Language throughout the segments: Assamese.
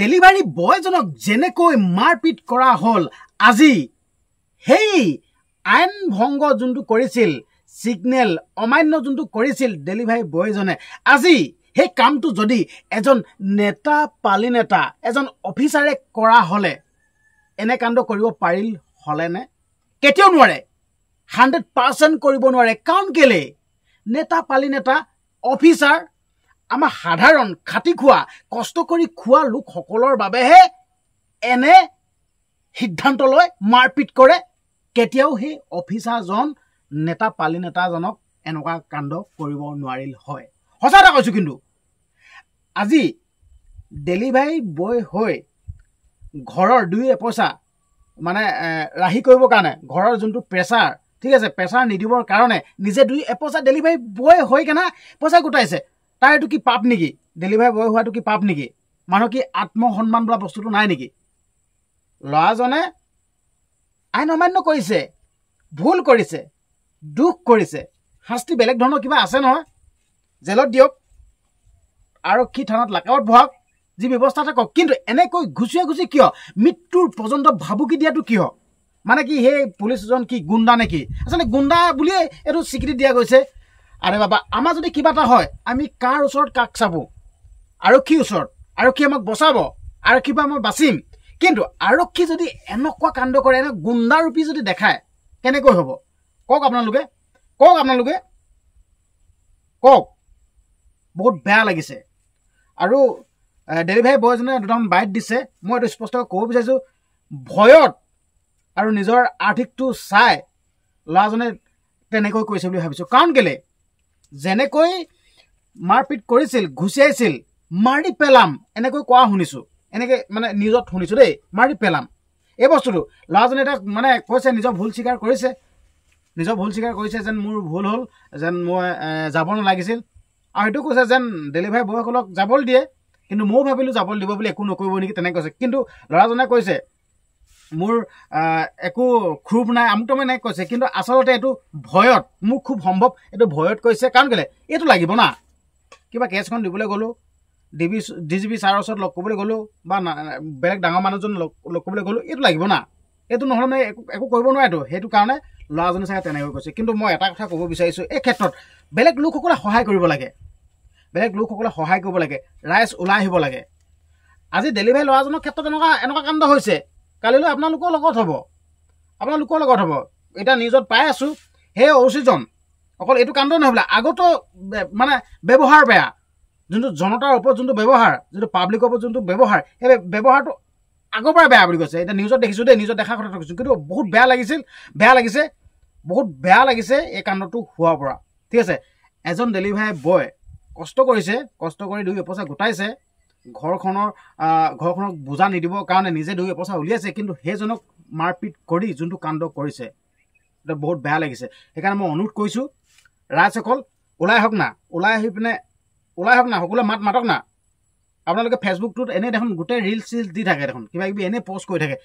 ডেলিভাৰী বয়জনক যেনেকৈ মাৰপিট কৰা হ'ল আজি সেই আইন ভংগ যোনটো কৰিছিল সিগনেল অমান্য যোনটো কৰিছিল ডেলিভাৰী বয়জনে আজি সেই কামটো যদি এজন নেতা পালি নেতা এজন অফিচাৰে কৰা হলে এনে কাণ্ড কৰিব পাৰিল হলেনে কেতিয়াও নোৱাৰে 100% কৰিব নোৱাৰে কাৰণ কেলে নেতা পালি নেতা অফিচাৰ আমাৰ সাধাৰণ খাটি খোৱা কষ্ট কৰি খোৱা লোক সকলৰ বাবেহে এনে সিদ্ধান্ত লৈ মাৰপিট কৰে কেতিয়াও সেই অফিচাৰজন নেতা পালি নেতাজনক এনেকুৱা কাণ্ড কৰিব নোৱাৰিল হয় সঁচা কথা কৈছো কিন্তু আজি ডেলিভাৰী বয় হৈ ঘৰৰ দুই পইচা মানে ৰাহি কৰিব কাৰণে ঘৰৰ যোনটো প্ৰেছাৰ ঠিক আছে প্ৰেছাৰ নিদিবৰ কাৰণে নিজে দুই পইচা ডেলিভাৰী বয় হৈ কেনে পইচা গোটাইছে তাৰ এইটো কি পাপ নেকি ডেলিভাৰী বয় হোৱাটো কি পাপ নেকি মানুহ কি আত্মসন্মান বোলা বস্তুটো নাই নেকি ল'ৰাজনে আইন অমান্য কৰিছে ভুল কৰিছে দুখ কৰিছে শাস্তি বেলেগ ধৰণৰ কিবা আছে নহয় জেলত দিয়ক আৰক্ষী থানাত লাকাৱত বহাওক যি ব্যৱস্থা থাকক কিন্তু এনেকৈ ঘুচিয়া ঘুচি কিয় মৃত্যুৰ পৰ্যন্ত ভাবুকি দিয়াটো কিয় মানে কি সেই পুলিচজন কি গুণ্ডা নেকি আচলতে গুণ্ডা বুলিয়ে এইটো স্বীকৃতি দিয়া গৈছে আৰে বাবা আমাৰ যদি কিবা এটা হয় আমি কাৰ ওচৰত কাক চাব আৰক্ষীৰ ওচৰত আৰক্ষী আমাক বচাব আৰক্ষীৰ পৰা মই বাচিম কিন্তু আৰক্ষী যদি এনেকুৱা কাণ্ড কৰে এনে গুণ্ডা ৰূপী যদি দেখায় কেনেকৈ হ'ব কওক আপোনালোকে কওক বহুত বেয়া লাগিছে আৰু ডেলিভাৰী বয়জনে দুটামান বাইট দিছে মই এইটো স্পষ্টকৈ ক'ব বিচাৰিছোঁ ভয়ত আৰু নিজৰ আৰ্থিকটো চাই ল'ৰাজনে তেনেকৈ কৈছে বুলি ভাবিছোঁ কাৰণ কেলে যেনেকৈ মাৰপিট কৰিছিল ঘুচিয়াইছিল মাৰি পেলাম এনেকৈ কোৱা শুনিছোঁ এনেকৈ মানে নিউজত শুনিছোঁ দেই মাৰি পেলাম এই বস্তুটো ল'ৰাজনে এটা মানে কৈছে নিজৰ ভুল স্বীকাৰ কৰিছে যেন মোৰ ভুল হ'ল যেন মই যাব নালাগিছিল আৰু সেইটো কৈছে যেন ডেলিভাৰী বয়সকলক যাবলৈ দিয়ে কিন্তু ময়ো ভাবিলোঁ যাবলৈ দিব বুলি একো নকৰিব নেকি তেনেকৈ কৈছে কিন্তু ল'ৰাজনে কৈছে মোৰ একো ক্ষোভ নাই আমুক মানে কৈছে কিন্তু আচলতে এইটো ভয়ত মোক খুব সম্ভৱ এইটো ভয়ত কৈছে কাৰণ কেলে এইটো লাগিব না কিবা কেছখন দিবলৈ গ'লোঁ ডিজিপি ছাৰৰ ওচৰত লগ কৰিবলৈ গ'লোঁ বা বেলেগ ডাঙৰ মানুহজন লগ কৰিবলৈ গ'লোঁ এইটো লাগিব না এইটো নহ'লে মানে একো কৰিব নোৱাৰেতো সেইটো কাৰণে ল'ৰাজনে চাগে তেনেকৈ কৈছে কিন্তু মই এটা কথা ক'ব বিচাৰিছোঁ এই ক্ষেত্ৰত বেলেগ লোকসকলে সহায় কৰিব লাগে ৰাইজ ওলাই আহিব লাগে আজি ডেলিভাৰী ল'ৰাজনৰ ক্ষেত্ৰত এনেকুৱা কাণ্ড হৈছে কালিলৈ আপোনালোকৰ লগত হ'ব এতিয়া নিউজত পাই আছোঁ সেই অচিজন অকল এইটো কাণ্ড নহ'লে আগতো মানে ব্যৱহাৰ বেয়া যোনটো জনতাৰ ওপৰত যোনটো ব্যৱহাৰ যোনটো পাব্লিকৰ ওপৰত যোনটো ব্যৱহাৰ সেই ব্যৱহাৰটো আগৰ পৰাই বেয়া বুলি কৈছে এতিয়া নিউজত দেখিছোঁ দেই নিউজত দেখা কথা কৈছোঁ কিন্তু বহুত বেয়া লাগিছে এই কাণ্ডটো হোৱাৰ পৰা ঠিক আছে এজন ডেলিভাৰী বয় কষ্ট কৰি দুই পইচা গোটাইছে ঘৰখনক বোজা নিদিবৰ কাৰণে নিজে দুই পইচা উলিয়াইছে কিন্তু সেইজনক মাৰপিট কৰি যোনটো কাণ্ড কৰিছে এটা বহুত বেয়া লাগিছে সেইকাৰণে মই অনুৰোধ কৰিছোঁ ৰাইজসকল ওলাই আহক না সকলোৱে মাতক না আপোনালোকে ফেচবুকটোত এনেই দেখোন গোটেই ৰিলচ দি থাকে দেখোন কিবা কিবি এনেই পষ্ট কৰি থাকে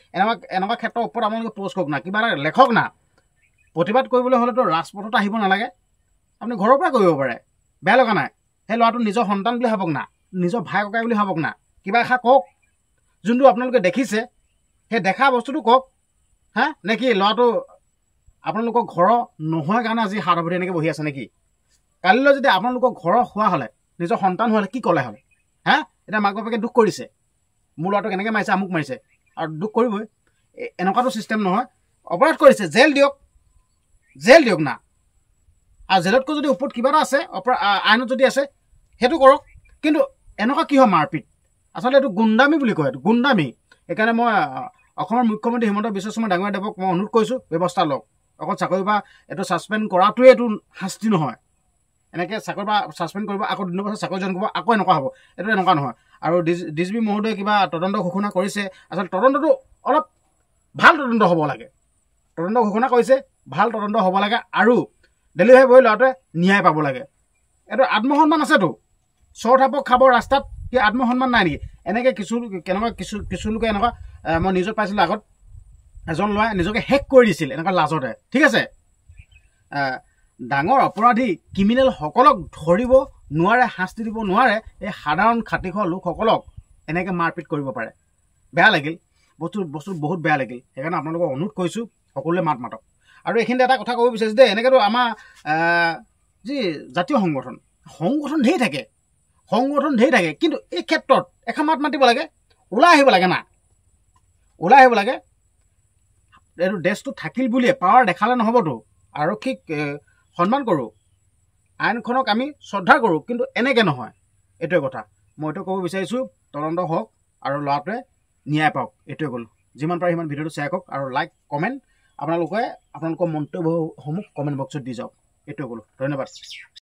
এনেকুৱা ক্ষেত্ৰৰ ওপৰত আপোনালোকে পষ্ট কৰক না কিবা এটা লেখক না প্ৰতিবাদ কৰিবলৈ হ'লেতো ৰাজপথত আহিব নালাগে আপুনি ঘৰৰ পৰা কৰিব পাৰে বেয়া লগা নাই সেই ল'ৰাটো নিজৰ সন্তান বুলি ভাবক না নিজৰ ভাই ককাই বুলি ভাবক না কিবা এষাৰ কওক যোনটো আপোনালোকে দেখিছে সেই দেখা বস্তুটো কওক হা নে কি ল'ৰাটো আপোনালোকৰ ঘৰৰ নহয় কাৰণে আজি হাত সাৱটি এনেকৈ বহি আছে নেকি কালিলৈ যদি আপোনালোকৰ ঘৰৰ হোৱা হ'লে নিজৰ সন্তান হোৱা হ'লে কি ক'লে হ'লে হা এতিয়া মাক বাপেকে দুখ কৰিছে মোৰ ল'ৰাটোক কেনেকৈ মাৰিছে আমুক মাৰিছে আৰু দুখ কৰিবই এনেকুৱাটো ছিষ্টেম নহয় অপৰাধ কৰিছে জেল দিয়ক না আৰু জেলতকৈ যদি ওপৰত কিবা এটা আছে আইনত যদি আছে সেইটো কৰক কিন্তু এনেকুৱা কি হয় মাৰপিট আচলতে এইটো গুণ্ডামী বুলি কয় এইটো গুণ্ডামী সেইকাৰণে মই অসমৰ মুখ্যমন্ত্ৰী হিমন্ত বিশ্ব শৰ্মা ডাঙৰীয়াদেৱক মই অনুৰোধ কৰিছোঁ ব্যৱস্থা লওক অকল চাকৰি বা এইটো ছাছপেণ্ড কৰাটোৱে এইটো শাস্তি নহয় এনেকৈ চাকৰি বা ছাছপেণ্ড কৰিব আকৌ 2 বছৰ চাকৰি জইন কৰিব আকৌ এনেকুৱা হ'ব এইটো এনেকুৱা নহয় আৰু ডিজিপি মহোদয়ে কিবা তদন্ত ঘোষণা কৰিছে আচলতে তদন্তটো অলপ ভাল তদন্ত হ'ব লাগে তদন্ত ঘোষণা কৰিছে ভাল তদন্ত হ'ব লাগে আৰু ডেলিভাৰী বয় ল'ৰাটোৱে ন্যায় পাব লাগে এইটো আত্মসন্মান আছেতো চৰ থাপক খাব ৰাস্তাত কি আত্মসন্মান নাই নেকি এনেকৈ কিছু লোকে এনেকুৱা মই নিউজত পাইছিলোঁ আগত এজন ল'ৰাই নিজকে হেক কৰি দিছিল এনেকুৱা লাজতে ঠিক আছে ডাঙৰ অপৰাধী ক্ৰিমিনেলসকলক ধৰিব নোৱাৰে শাস্তি দিব নোৱাৰে এই সাধাৰণ খাটি খোৱা লোকসকলক এনেকৈ মাৰপিট কৰিব পাৰে বেয়া লাগিল বস্তু বহুত বেয়া লাগিল সেইকাৰণে আপোনালোকক অনুৰোধ কৰিছোঁ সকলোৱে মাত মাতক আৰু এইখিনিতে এটা কথা ক'ব বিচাৰিছোঁ দেই এনেকৈতো আমাৰ যি জাতীয় সংগঠন ঢেৰ থাকে কিন্তু এই ক্ষেত্ৰত এখন মাত মাতিব লাগে ওলাই আহিব লাগে না ওলাই আহিব লাগে এইটো দেশটো থাকিল বুলিয়ে পাৱাৰ দেখালে নহ'বতো আৰক্ষীক সন্মান কৰোঁ আইনখনক আমি শ্ৰদ্ধা কৰোঁ কিন্তু এনেকৈ নহয় এইটোৱে কথা মই এইটো ক'ব বিচাৰিছোঁ তদন্ত হওক আৰু ল'ৰাটোৱে ন্যায় পাওক এইটোৱে ক'লোঁ যিমান পাৰে সিমান ভিডিঅ'টো শ্বেয়াৰ কৰক আৰু লাইক কমেণ্ট আপোনালোকৰ মন্তব্যসমূহ কমেণ্ট বক্সত দি যাওক এইটোৱে ক'লোঁ ধন্যবাদ